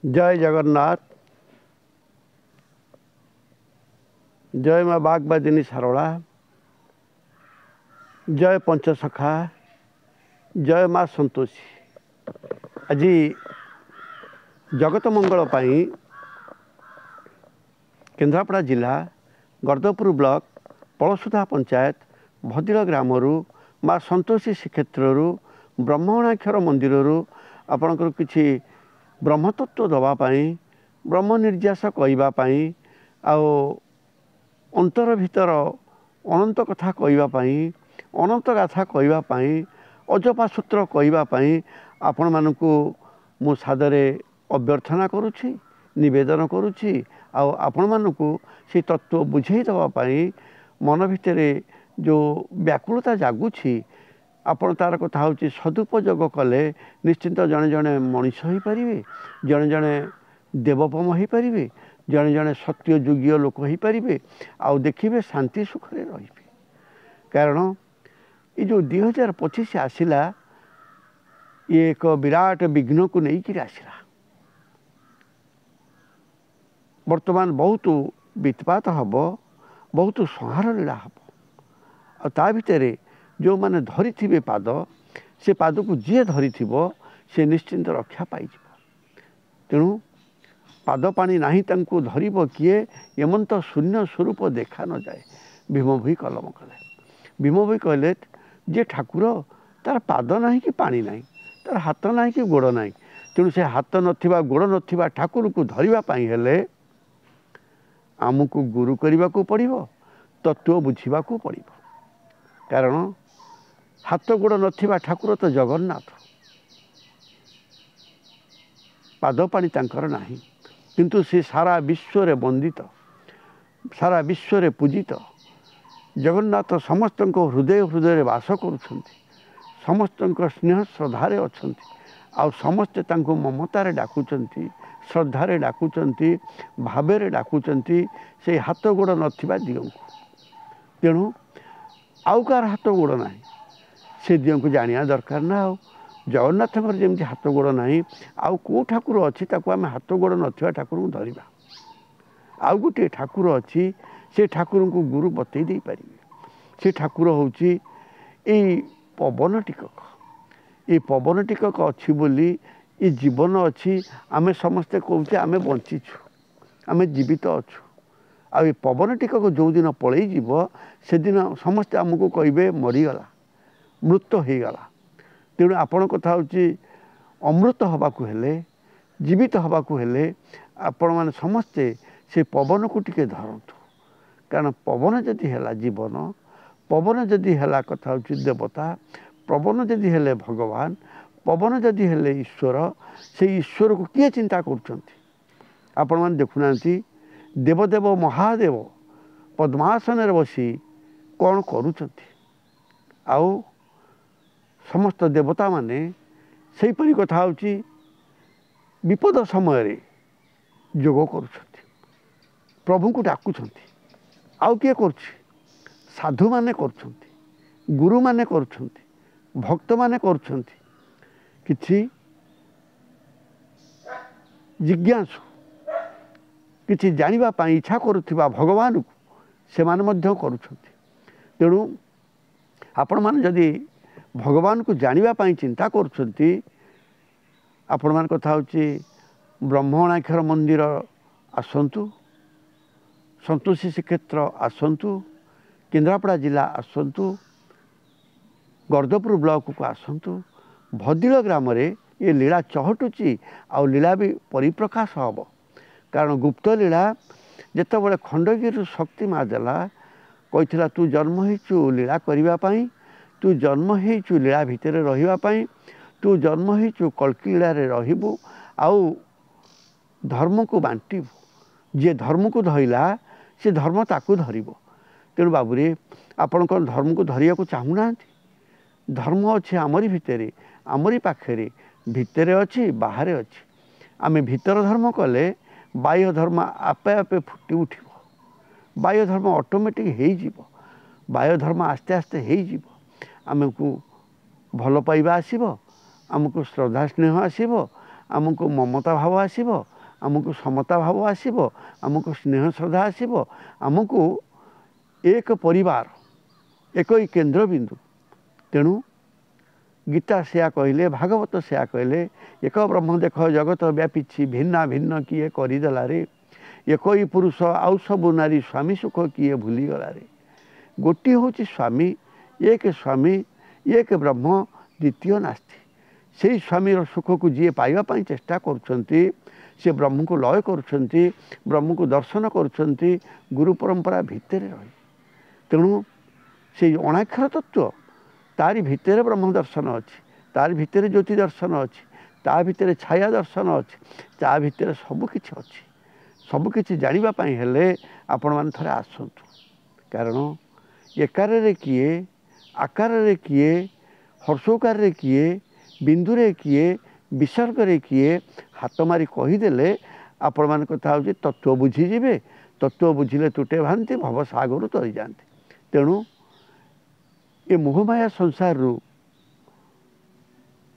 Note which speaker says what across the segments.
Speaker 1: जय जगन्नाथ। जय माँ बागबादिनी सारोला। जय पंचसखा। जय माँ संतोषी। आज जगत मंगल पाई केन्द्रापड़ा जिला गर्दपुर ब्लॉक पलसुधा पंचायत भदिल ग्रामरू माँ संतोषी श्रीक्षेत्रु ब्रह्मणाक्षर मंदिर आपणकर किछि ब्रह्मतत्व दवापाई ब्रह्म निर्यास कहवाई अंतर भीतर अनंत कथा कहवाई अनंत गाथा कहवाई अजपा सूत्र कहवाई आपण मानक मु सादरे अभ्यर्थना करुछि निवेदन करुछि आपण मानक से तत्व बुझे दवापाई मन भितर जो व्याकुलता जागुछि आपण तार कथा हूँ सदुपयोग कले निश्चिंत जड़े जड़े मनीष हो पारे जड़े जड़े देवोपम हो पारे जड़े जड़े सत्य युगीय लोक हो पारे आउ देखिए शांति सुखरे रे कारण ये जो 2025 आसला ये एक विराट विघ्न को लेकर आसला वर्तमान बहुत वित्पात हम बहुत संहार लीला हम ता भितर जो माने धरी थिबे पाद से पाद को जी धरी थिबो से निश्चिंत रक्षा पाई तेणु पाद पानी नहीं तांको धरिबो किए एमंत शून्य स्वरूप देखा न जाए भीम भई कलम कले भीम भई कहले जे ठाकुर तार पाद नहीं कि पानी नहीं तार हाथ नहीं कि गोड़ नहीं तेणु से हाथ नथिबा गोड़ नथिबा ठाकुर को धरिबा पाई हेले आमको गुरु करने को पड़िबो तत्व बुझिबा को पड़िबो कारण हाथ गोड़ नथिबा ठाकुर तो जगन्नाथ पाद पानी तांकर नाही किंतु से सारा विश्व रे वंदित सारा विश्व रे पूजित जगन्नाथ समस्त हृदय हृदय वास करुछंती समस्त स्नेह श्रद्धारे अछंती आ समस्ते तांको ममतारे डाकुचंती श्रद्धारे डाकुचंती भावेरे डाकुचंती से हाथ गोड़ नथिबा दियों तेणु आउ कार हाथ गोड़ नाही से दियों को जानिया दरकार ना हो जगन्नाथ जमी हाथ गोड़ ना आउ कौ ठाकुर अच्छी आम हाथ गोड़ नथिबा ठाकुर को धरिबा आउ गोटे ठाकुर अच्छी से ठाकुर को गुरु बतई दे पारे से ठाकुर होची पवन टिकक ये पवन टिकक अच्छी बोली ये जीवन अच्छी आमे समस्ते कहते आमे बंचीछु आमे जीवित अच्छु आ पवन टिकक जो दिन पलई जीव से दिन समस्ते आमको कहे मरीगला मृत हो गला तेणु आपण कथा हूँ अमृत हवाकू हेले जीवित हवाकू हेले आपण माने समस्ते से पवन को टिके धरतु कारण पवन जदि है जीवन पवन जदि है कथा हूँ देवता पवन जदि है भगवान पवन जदि है ईश्वर से ईश्वर को किए चिंता आपण माने देखुना देवदेव महादेव पद्मासन बसी कौन करुँच आउ समस्त देवता माने से परी कथा हूँ विपद समय जोग करुँच प्रभु को डाकुंट आउ किए कर साधु माने कर गुरु माने कर भक्त माने कर किछि जिज्ञासु किछि जानिबा पाई इच्छा करुथिबा भगवान को से माने मध्य करुछंती तेणु आपण माने जदि भगवान को जानिबा पाई चिंता करुछंती आपण मान कथा होची ब्रह्मणाक्षर मंदिर आसंतु संतोषी श्रीक्षेत्र आसंतु केन्द्रापड़ा जिला आसंतु गर्दपुर ब्लॉक को आसंतु भदिल ग्राम रे ये लीला चहटुची आ लीला भी परिप्रकाश हम कारण गुप्त लीला जितेबाला खंडगिरी शक्ति माँ देला कही तू जन्म होइचु लीला करने तू जन्म होइचु लीला भितर रही तू जन्म होइचु कल्की लीला रहबू आउ धर्म को बांटबू जे धर्म को धरला से धर्म ताकू धरिबो तेणु बाबूरे आपण धर्म को धरिया को चाहूना धर्म अच्छे आमरी भितर आमरी पाखे भितर अच्छी बाहर अच्छी आमे भीतर धर्म कले बाह्य धर्म आपे आपे फुटी उठिब बाह्य धर्म ऑटोमेटिक हो बाह्य धर्म आस्ते आस्ते हो आमको भल पाइबा आसब आमको श्रद्धा स्नेह आसब आमको ममता भाव आसीबो, आमको समता भाव आसीबो, आमको स्नेह श्रद्धा आसीबो, आमको एक परिवार एक ही केंद्र बिंदु। तेणु गीता से कहले, भागवत से कहले, एक ब्रह्म देख जगत व्यापी भिन्ना भिन्न किए करदेला रे, एक ही पुरुष आउ सबु नारी स्वामी सुख किए भूलीगला रे। गोटी हूँ स्वामी, स्वामी एक ब्रह्म द्वितीय नास्ति। से स्वामी सुख को जी पाइबापी चेष्टा करुँचे से ब्रह्म को लय करुँचे, ब्रह्म को दर्शन करुँचे गुरु परंपरा भितर रही। तेणु से अणाक्षर तत्व तारी भितर ब्रह्म दर्शन अच्छी, तार भितर ज्योति दर्शन अच्छी, ता भितर छाया दर्शन अच्छी, ता भितर सबकि अच्छी। सबकि जानापी हेले आपण मैंने थे आसतु। कारण एकार किए, आकार किए, हर्षोकार किए, बिंदुरे किए, विसर्ग किए, हाथ मारी कहीदेले आपण मान कथा हूँ तत्व बुझीजे। तत्व बुझिले तुटे भांति भव सागर तरी जाते। तेणु ये मोहमाया संसार रु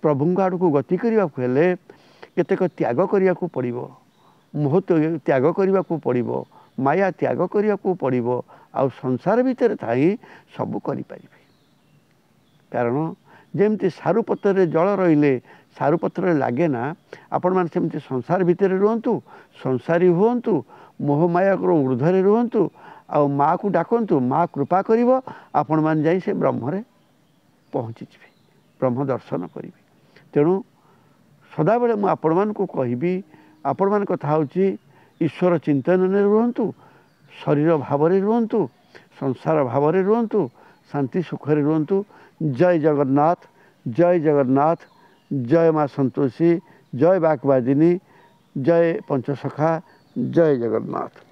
Speaker 1: प्रभु आड़ को गति करने को हेले केतेक त्याग करने को पड़ो, मोह त्याग करने को पड़ो, माया त्याग करने को पड़ो। आ संसार भितर थी सबू करें। कारण जमती सारुपत्र जल रहिले सारुपत्र लगे ना, आपण मैंने सेमती संसार भितर रुहतु, संसारी हुंतु, मोहमाया ऊर्धरे रुहतु, आ माँ को डाकतु, माँ कृपा करिवो, आपण मैंने जाई से ब्रह्मरे पहुँची जी, ब्रह्म दर्शन करी। तेणु सदाबले मुझे आपण मान को कहबी, आपण मान कथा हूँ ईश्वर चिंतन में रुहतु, शरीर भाव रुहतु, संसार भाव रुहतु, शांति सुखरे रुहतु। जय जगन्नाथ, जय जगन्नाथ, जय माँ संतोषी, जय बागवादिनी, जय पंचसखा, जय जगन्नाथ।